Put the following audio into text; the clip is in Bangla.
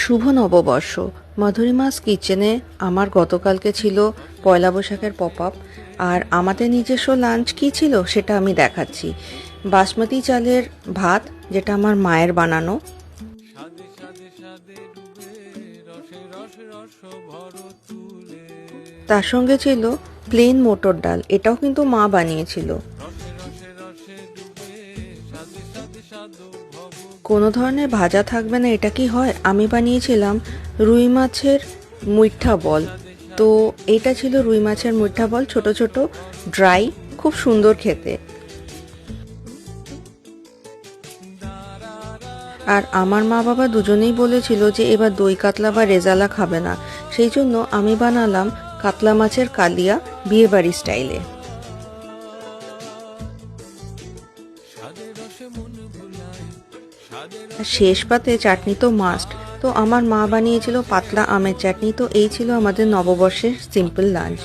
শুভ নববর্ষ। মধুরিমাস কিচেনে আমার গতকালকে ছিল পয়লা বৈশাখের পপ আপ, আর আমাদের নিজস্ব লাঞ্চ কী ছিল সেটা আমি দেখাচ্ছি। বাসমতি চালের ভাত, যেটা আমার মায়ের বানানো। তার সঙ্গে ছিল প্লেন মটর ডাল, এটাও কিন্তু মা বানিয়েছিল। কোনো ধরনের ভাজা থাকবে না, এটা কি হয়? আমি বানিয়েছিলাম রুই মাছের মুইঠা বল। তো এটা ছিল রুই মাছের মুইঠা বল, ছোট ছোট, ড্রাই, খুব সুন্দর খেতে। আর আমার মা বাবা দুজনেই বলেছিল যে এবার দই কাতলা বা রেজালা খাবে না, সেই জন্য আমি বানালাম কাতলা মাছের কালিয়া বিয়েবাড়ি স্টাইলে। শেষ পাতে চাটনি তো মাস্ট, তো আমার মা বানিয়েছিল পাতলা আমের চাটনি। তো এই ছিল আমাদের নববর্ষের সিম্পল লাঞ্চ।